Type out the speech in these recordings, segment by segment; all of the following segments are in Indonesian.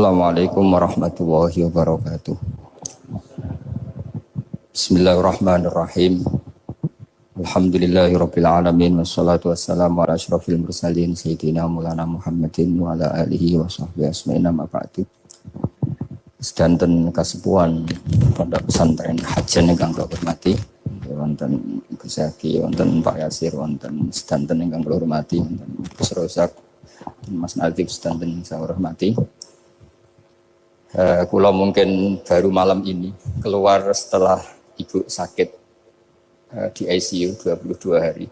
Assalamualaikum warahmatullahi wabarakatuh. Bismillahirrahmanirrahim. Alhamdulillahirabbil alamin wassalatu wassalamu ala asyrofil mursalin sayyidina Maulana Muhammadin wa ala alihi wa sahbihi asma'in amma ba'du. Sedanten kasepuhan pondok pesantren Hajan ingkang kula hormati, wonten Gus Zaki, wonten Pak Yasir, wonten sedanten ingkang kula hormati, wonten Gus Rozak, Mas Natif sedanten ingkang saya hormati. Kula mungkin baru malam ini keluar setelah ibu sakit di ICU 22 hari.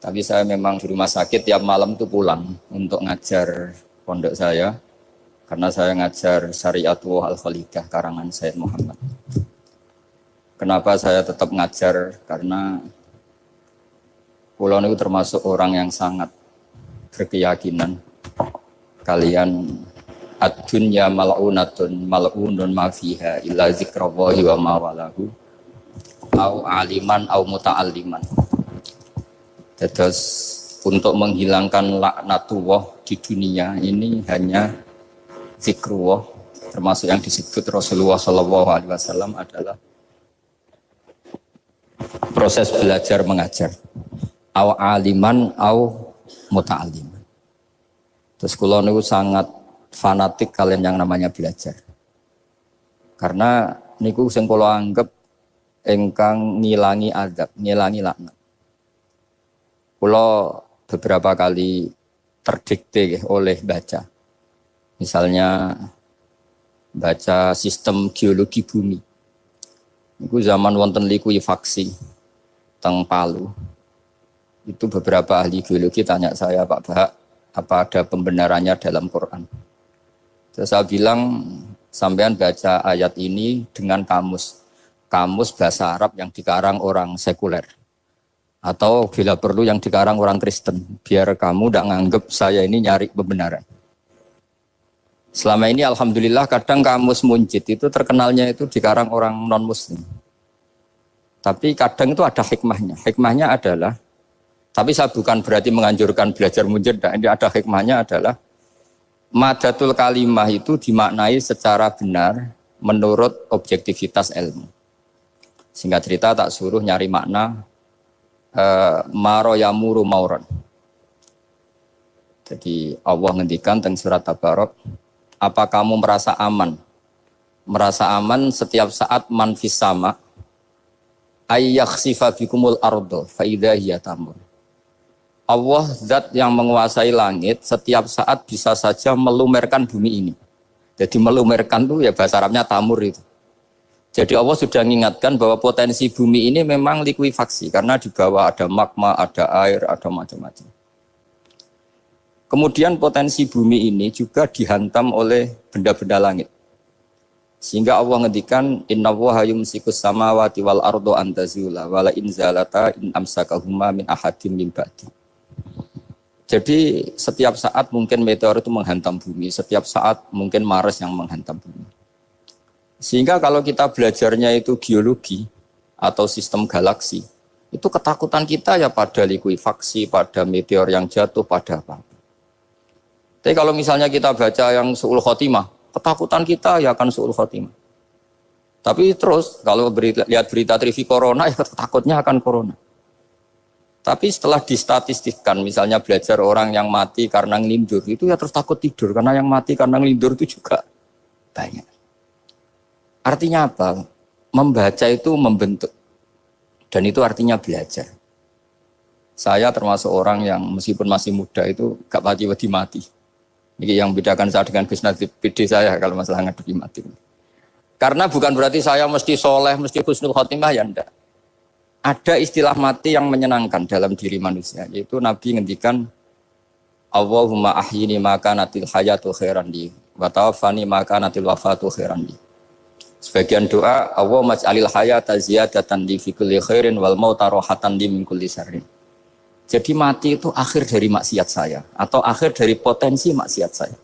Tapi saya memang di rumah sakit tiap malam tuh pulang untuk ngajar pondok saya. Karena saya ngajar Syariatullah Al-Khalidah karangan Sayyid Muhammad. Kenapa saya tetap ngajar? Karena kula niku termasuk orang yang sangat berkeyakinan kalian ad-dunya mal'unun ma fiha illa zikrallahi wa ma walahu au aliman au muta'alliman. Terus untuk menghilangkan laknatullah di dunia ini hanya zikrullah, termasuk yang disebut Rasulullah SAW adalah proses belajar mengajar au aliman au muta'alliman. Terus kula niku sangat fanatik kalian yang namanya belajar. Karena niku sing kula anggap engkang ngilangi azab, ngilangi laknat. Kula beberapa kali terdikte oleh baca. Misalnya baca sistem geologi bumi. Niku zaman wonten likuifaksi teng Palu. Itu beberapa ahli geologi tanya saya, Pak Bahak, apa ada pembenarannya dalam Quran? Terus saya bilang, sampean baca ayat ini dengan kamus bahasa Arab yang dikarang orang sekuler. Atau bila perlu yang dikarang orang Kristen. Biar kamu tidak nganggep saya ini nyari pembenaran. Selama ini alhamdulillah kadang kamus Munjid itu terkenalnya itu dikarang orang non-muslim. Tapi kadang itu ada hikmahnya. Hikmahnya adalah, tapi saya bukan berarti menganjurkan belajar Munjid. Ini ada hikmahnya adalah, madatul kalimah itu dimaknai secara benar menurut objektivitas ilmu. Singkat cerita tak suruh nyari makna maroyamuru mauron. Jadi Allah ngendikan teng surat Tabarok, apa kamu merasa aman? Merasa aman setiap saat manfis sama ayyakhsifa bikumul ardo fa idza hiya tamur. Allah zat yang menguasai langit setiap saat bisa saja melumerkan bumi ini. Jadi melumerkan itu ya bahasa Arabnya tamur itu. Jadi Allah sudah mengingatkan bahwa potensi bumi ini memang likuifaksi karena di bawah ada magma, ada air, ada macam-macam. Kemudian potensi bumi ini juga dihantam oleh benda-benda langit. Sehingga Allah ngendikan innallaha yumsikus samawati wal ardo an tazula wala in zalata in amsakahuma min ahadim min ba'di. Jadi setiap saat mungkin meteor itu menghantam bumi, setiap saat mungkin Mars yang menghantam bumi. Sehingga kalau kita belajarnya itu geologi atau sistem galaksi, itu ketakutan kita ya pada likuifaksi, pada meteor yang jatuh, pada apa. Tapi kalau misalnya kita baca yang su'ul khotimah, ketakutan kita ya akan su'ul khotimah. Tapi terus kalau lihat berita TV corona, ya takutnya akan corona. Tapi setelah distatistikkan, misalnya belajar orang yang mati karena ngelindur, itu ya terus takut tidur, karena yang mati karena ngelindur itu juga banyak. Artinya apa? Membaca itu membentuk. Dan itu artinya belajar. Saya termasuk orang yang meskipun masih muda itu gak pati-pati mati. Ini yang bedakan saya dengan Gus Natif PD saya kalau masalah ngadepi mati. Karena bukan berarti saya mesti soleh, mesti husnul khotimah, ya enggak. Ada istilah mati yang menyenangkan dalam diri manusia, yaitu Nabi ngendikan Allahumma ahyini maka natil hayatu khairan li wa tawaffani maka natil wafatu khairan li. Sebagian doa Allahumma ij'alil hayata ziyadatan li fi kulli khairin wal mauta rahatan li min kulli syarrin. Jadi mati itu akhir dari maksiat saya atau akhir dari potensi maksiat saya.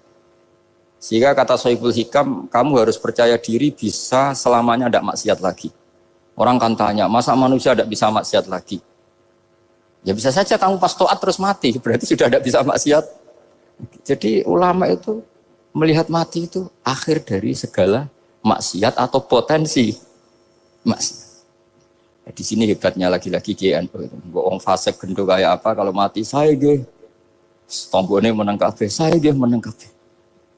Sehingga kata Sohibul Hikam, kamu harus percaya diri bisa selamanya tidak maksiat lagi. Orang kan tanya, masa manusia tidak bisa maksiat lagi? Ya bisa saja kamu pas toat terus mati, berarti sudah tidak bisa maksiat. Jadi ulama itu Melihat mati itu akhir dari segala maksiat atau potensi maksiat. Di sini hebatnya lagi-lagi GNU itu. Wong fasik gendho kayak apa kalau mati saya nggih tombone menang kabeh, saya nggih menang kabeh.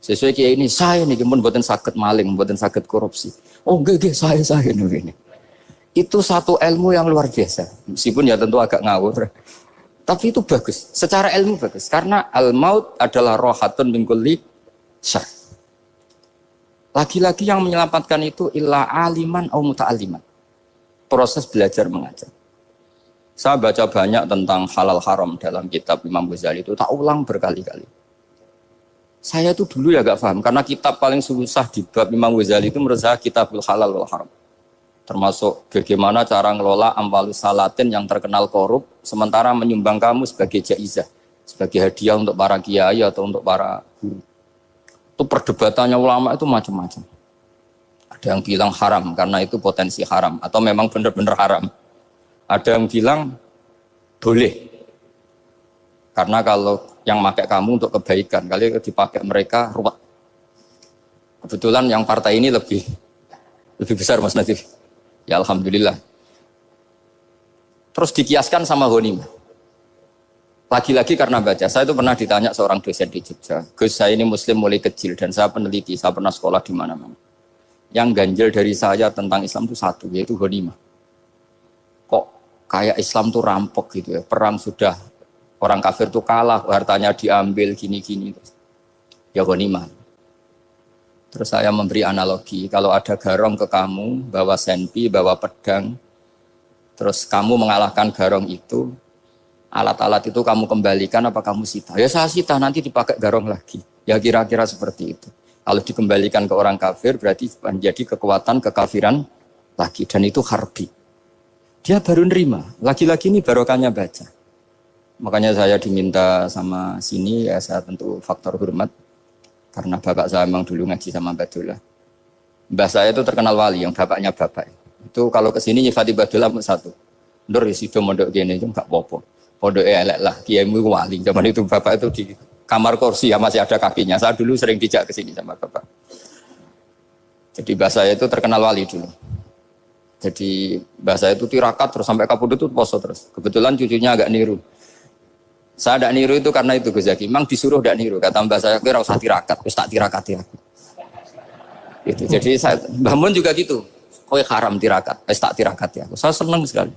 Sesuai kiai ini saya niki mun mboten saged maling, mboten saged korupsi. Oh nggih saya ini. Itu satu ilmu yang luar biasa. Meskipun ya tentu agak ngawur. Tapi itu bagus. Secara ilmu bagus karena al-maut adalah rohatun min kulli syarr. Lagi-lagi yang menyelamatkan itu illa aliman au muta'alliman. Proses belajar mengajar. Saya baca banyak tentang halal haram dalam kitab Imam Ghazali itu, tak ulang berkali-kali. Saya itu dulu ya gak paham, karena kitab paling susah di bab Imam Ghazali itu menurut saya kitabul halal wal haram. Termasuk bagaimana cara ngelola amwalus salatin yang terkenal korup, sementara menyumbang kamu sebagai jaizah, sebagai hadiah untuk para kiai atau untuk para guru. Itu perdebatannya ulama itu macam-macam. Ada yang bilang haram karena itu potensi haram atau memang benar-benar haram. Ada yang bilang boleh karena kalau yang pakai kamu untuk kebaikan, kali dipakai mereka ruwet. Kebetulan yang partai ini lebih besar Mas Nadif. Ya alhamdulillah. Terus dikiaskan sama ghanimah. Lagi-lagi karena baca, saya itu pernah ditanya seorang dosen di Jogja. Gus, saya ini muslim mulai kecil dan saya peneliti, saya pernah sekolah di mana-mana. Yang ganjil dari saya tentang Islam itu satu, yaitu ghanimah. Kok kayak Islam tuh rampok gitu ya, perang sudah, orang kafir tuh kalah, hartanya diambil gini-gini. Ya ghanimah. Terus saya memberi analogi, kalau ada garong ke kamu, bawa senpi, bawa pedang, terus kamu mengalahkan garong itu, alat-alat itu kamu kembalikan apa kamu sita? Ya saya sita, nanti dipakai garong lagi. Ya kira-kira seperti itu. Kalau dikembalikan ke orang kafir, berarti menjadi kekuatan kekafiran lagi. Dan itu harbi. Dia baru nerima. Lagi-lagi ini barokahnya baca. Makanya saya diminta sama sini, ya saya tentu faktor hormat. Karena bapak saya memang dulu ngaji sama Badullah. Mbah saya itu terkenal wali, yang bapaknya bapak. Itu kalau kesini nyifati Badullah satu. Nur isido mondok gini itu enggak apa-apa. Pondok elek lah, kiaimu wali. Zaman itu bapak itu di kamar kursi ya masih ada kakinya. Saya dulu sering dijak ke sini sama bapak. Jadi mbah saya itu terkenal wali dulu. Jadi mbah saya itu tirakat terus sampai kapundhut itu poso terus. Kebetulan cucunya agak niru. Saya tidak niru itu karena itu Gus Zaki. Memang disuruh tidak niru. Kata mbah saya, kira usah tirakat, terus tak tirakati aku. Gitu. Jadi saya, Mbah Mun juga gitu. Kowe haram tirakat, terus tak tirakati aku. Saya senang sekali.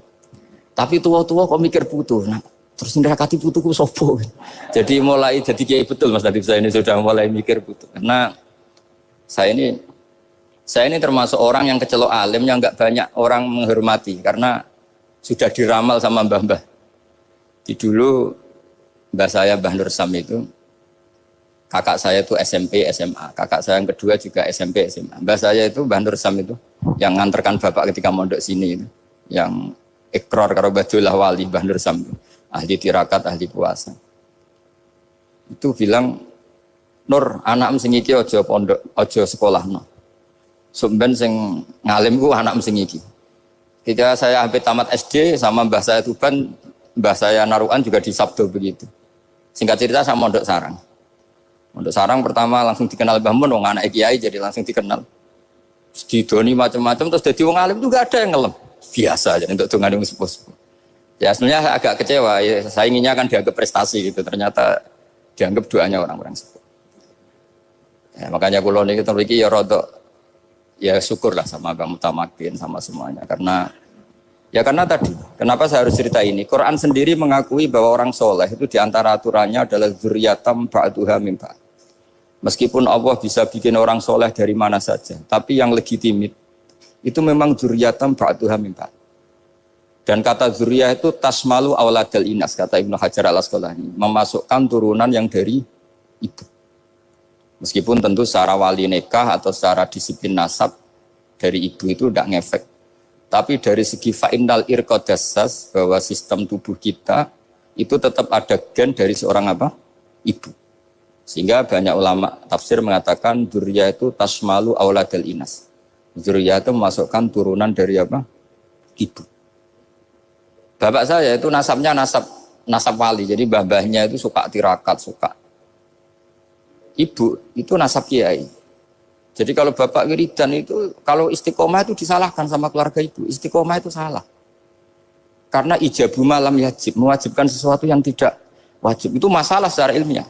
Tapi tua-tua kok mikir putu. Nah, terus nirakati putuku sopo. Jadi mulai jadi kiai betul Mas Nadif, saya ini sudah mulai mikir putu. Karena saya ini termasuk orang yang kecelok alim yang enggak banyak orang menghormati karena sudah diramal sama mbah-mbah. Di dulu mbah saya Mbah Nur Sam itu, kakak saya itu SMP, SMA, kakak saya yang kedua juga SMP, SMA. Mbah saya itu Mbah Nur Sam itu, yang nganterkan bapak ketika mondok sini itu, yang ikrar karo Badullah wali Mbah Nur Sam, ahli tirakat, ahli puasa. Itu bilang, Nur, anak sing iki aja pondok, aja sekolah no. Sumben sing ngalim ku anak sing iki. Ketika saya hampir tamat SD sama mbah saya Tuban, mbah saya Narukan juga di Sabdo begitu. Singkat cerita saya mondok sarang. Mondok sarang pertama langsung dikenal Mbah Mun, wong anak kiai jadi langsung dikenal. Terus didoni macam-macam terus jadi wong alim juga ada yang ngelem. Biasa aja untuk dongan yang sepuh-sepuh. Ya sebenarnya agak kecewa ya, saya inginnya kan dianggap prestasi gitu. Ternyata dianggap doanya orang-orang sepuh. Ya, makanya kula niki iki ya rodok ya syukurlah sama Bang Mutamakin sama semuanya karena tadi, kenapa saya harus cerita ini? Quran sendiri mengakui bahwa orang soleh itu diantara aturannya adalah dzurriyyatam ba'duha min ba'd. Meskipun Allah bisa bikin orang soleh dari mana saja, tapi yang legitimit itu memang dzurriyyatam ba'duha min ba'd. Dan kata dzurriyyah itu tasmalu auladal inas, kata Ibnu Hajar al-Asqalani, memasukkan turunan yang dari ibu. Meskipun tentu secara wali nikah atau secara disiplin nasab dari ibu itu tidak ngefek. Tapi dari segi fa'innal irqadassas, bahwa sistem tubuh kita itu tetap ada gen dari seorang apa? Ibu. Sehingga banyak ulama tafsir mengatakan dzurriyyah itu tasmalu auladal inas. Dzurriyyah itu memasukkan turunan dari apa? Ibu. Bapak saya itu nasabnya nasab wali. Jadi mbah-mbahnya itu suka tirakat, suka ibu itu nasab kiai. Jadi kalau bapak wiridan itu, kalau istiqomah itu disalahkan sama keluarga ibu. Istiqomah itu salah. Karena ijabu malam yajib, mewajibkan sesuatu yang tidak wajib. Itu masalah secara ilmiah.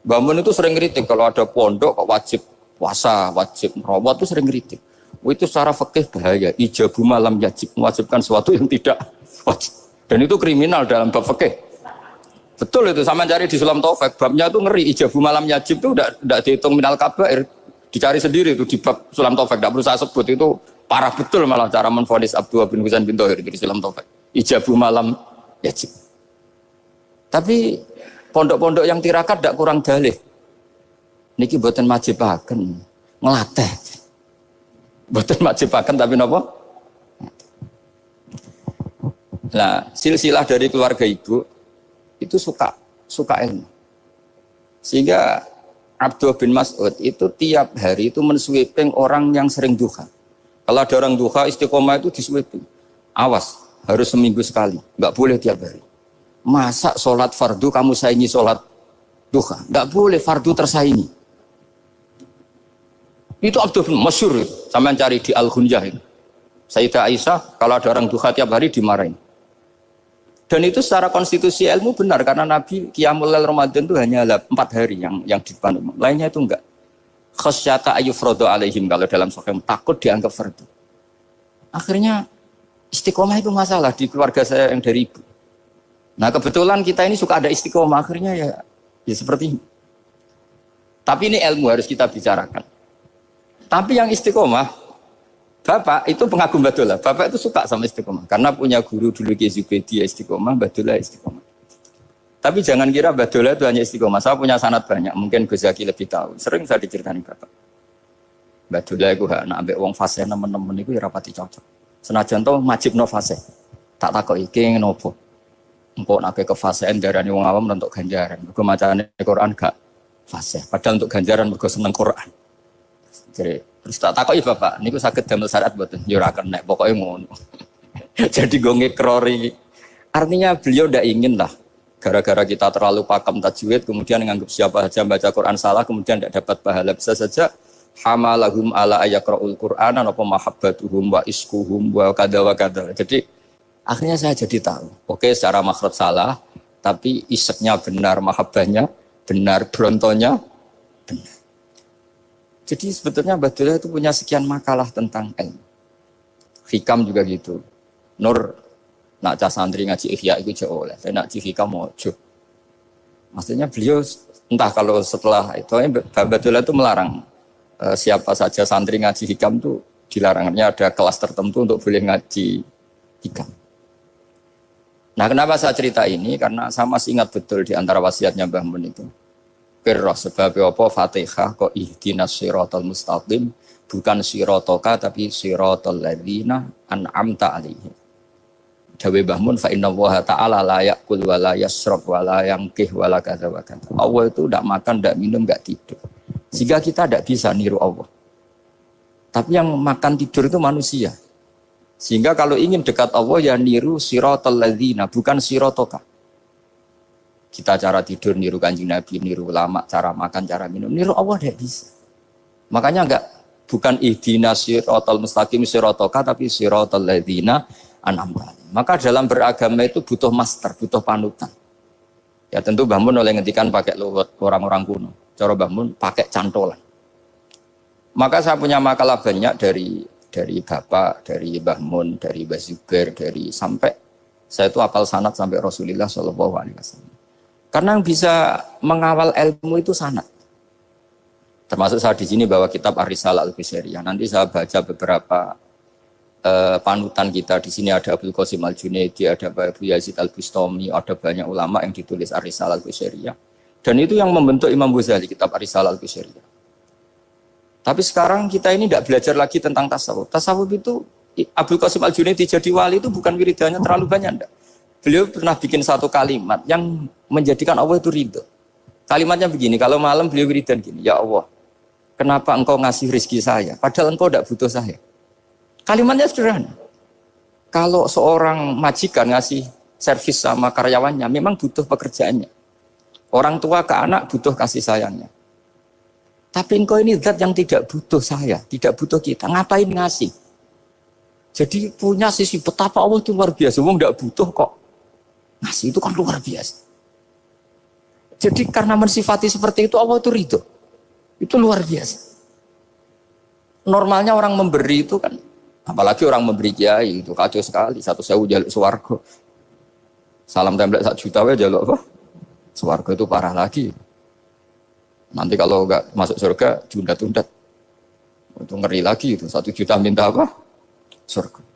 Mbah Mun itu sering kritik kalau ada pondok kok wajib puasa, wajib merawat itu sering kritik. Itu secara fikih bahaya. Ijabu malam yajib, mewajibkan sesuatu yang tidak wajib. Dan itu kriminal dalam bab fikih. Betul itu, sama cari di Sulam Taufik, babnya itu ngeri. Ijabu malam yajib itu tidak dihitung minal kabair. Dicari sendiri itu di bab Sulam Taufik, tidak perlu saya sebut, itu parah betul malah cara menvonis Abdullah bin Husain bin Thohir di Sulam Taufik. Ijabu malam yajib. Tapi pondok-pondok yang tirakat tidak kurang dalih. Niki boten majibaken, ngelatih. Boten majibaken tapi napa? Nah, silsilah dari keluarga ibu itu suka ilmu. Sehingga Abdullah bin Mas'ud itu tiap hari itu mensweeping orang yang sering duha. Kalau ada orang duha istiqomah itu disweeping. Awas, harus seminggu sekali, nggak boleh tiap hari. Masa sholat fardu kamu saingi sholat duha? Nggak boleh, fardu tersaingi. Itu Abdul masyhur itu. Sampai cari di Al-Ghunjah itu. Sayyidah Aisyah kalau ada orang duha tiap hari dimarahin. Dan itu secara konstitusi ilmu benar karena Nabi Qiyamul Lail Ramadan itu hanya 4 hari yang di depan umum. Lainnya itu enggak. Khasyata ayyufradu alaihim kalau dalam sahih takut dianggap fardu. Akhirnya istiqomah itu masalah di keluarga saya yang dari ibu. Nah kebetulan kita ini suka ada istiqomah, akhirnya ya seperti ini. Tapi ini ilmu harus kita bicarakan. Tapi yang istiqomah, bapak itu pengagum Badulah. Bapak itu suka sama istiqomah. Karena punya guru dulu Ki Zubedi istiqomah, Badulah istiqomah. Tapi jangan kira Badulah itu hanya istiqomah. Saya punya sanad banyak, mungkin Gus Zaki lebih tahu. Sering saya diceritain bapak. Badulah itu anak ambek wong fase nemen-nemen itu ya rapati cocok. Senajan to majibno fase. Tak takoki iki ngopo. Engkau nak ke fasean darani wong awam untuk ganjaran. Mergo macane Quran gak fase. Padahal untuk ganjaran mergo seneng Quran. Jadi terus tak takoki bapak, niku saged damel syariat mboten? Ya ora kenek, pokoke ngono. Jadi go ngekrori. Artinya beliau ndak ingin lah gara-gara kita terlalu pakam tajwid kemudian menganggap siapa saja baca Quran salah kemudian tidak dapat pahala. Bisa saja hamalahum ala ayakra'ul Qur'an apa mahabbatuhum wa iskuhum wa kada wa kada. Jadi akhirnya saya jadi tahu, oke secara makhraj salah, tapi iseknya benar, mahabbahnya benar, brontonya benar. Jadi sebetulnya Badulah itu punya sekian makalah tentang ilmu. Hikam juga gitu. Nur, nak cah santri ngaji Ihya itu jauh oleh, saya nak ngaji Hikam mojo. Maksudnya beliau, entah kalau setelah itu, Badulah itu melarang siapa saja santri ngaji Hikam itu dilarangnya ada kelas tertentu untuk boleh ngaji Hikam. Nah kenapa saya cerita ini? Karena saya masih ingat betul di antara wasiatnya Mbah Mun itu. Kirroh sebab apa Fatihah kok ihdinas siratal mustaqim bukan siratoka tapi siratal ladzina an'amta alaihim. Dawe Mbah Mun fa inna Allaha ta'ala la ya'kul wa la yashrab wa la yanqih wa la kadza wa kadza. Allah itu tidak makan, tidak minum, tidak tidur. Sehingga kita tidak bisa niru Allah. Tapi yang makan tidur itu manusia. Sehingga kalau ingin dekat Allah ya niru siratal ladzina bukan siratoka. Kita cara tidur niru Kanjeng Nabi, niru ulama, cara makan, cara minum, niru Allah tidak bisa. Makanya bukan ihdinas siratal mustaqim siratoka tapi siratal ladzina an'amta. Maka dalam beragama itu butuh master, butuh panutan. Ya tentu Mbah Mun oleh ngendikan pakai luwet orang-orang kuno. Cara Mbah Mun pakai cantolan. Maka saya punya makalah banyak dari Bapak, dari Mbah Mun, dari Mbah Zubair, dari sampai saya itu hafal sanad sampai Rasulullah SAW. Karena yang bisa mengawal ilmu itu sanad. Termasuk saya di sini bawa kitab Ar-Risalah Al-Qusairiyah. Nanti saya baca beberapa panutan kita. Di sini ada Abdul Qasim Al-Junaidi, ada Abu Yazid Al-Bustami, ada banyak ulama yang ditulis Ar-Risalah Al-Qusairiyah. Dan itu yang membentuk Imam Ghazali, kitab Ar-Risalah Al-Qusairiyah. Tapi sekarang kita ini tidak belajar lagi tentang tasawuf. Tasawuf itu Abdul Qasim Al-Junaidi jadi wali itu bukan wiridannya terlalu banyak. Enggak. Beliau pernah bikin satu kalimat yang menjadikan Allah itu ridho. Kalimatnya begini, kalau malam beliau wiridan gini, ya Allah, kenapa engkau ngasih rezeki saya? Padahal engkau tidak butuh saya. Kalimatnya sederhana. Kalau seorang majikan ngasih servis sama karyawannya, memang butuh pekerjaannya. Orang tua ke anak butuh kasih sayangnya. Tapi engkau ini zat yang tidak butuh saya, tidak butuh kita. Ngapain ngasih? Jadi punya sisi betapa Allah itu luar biasa. Wong tidak butuh kok. Ngasih itu kan luar biasa. Jadi karena mensifati seperti itu Allah itu ridho. Itu luar biasa. Normalnya orang memberi itu kan, apalagi orang memberi kiai itu kacau sekali. 1.000 jaluk swarga. Salam template 1 juta wae jaluk apa? Swarga itu parah lagi. Nanti kalau enggak masuk surga, tunda-tunda. Itu ngeri lagi itu. 1 juta minta apa? Surga.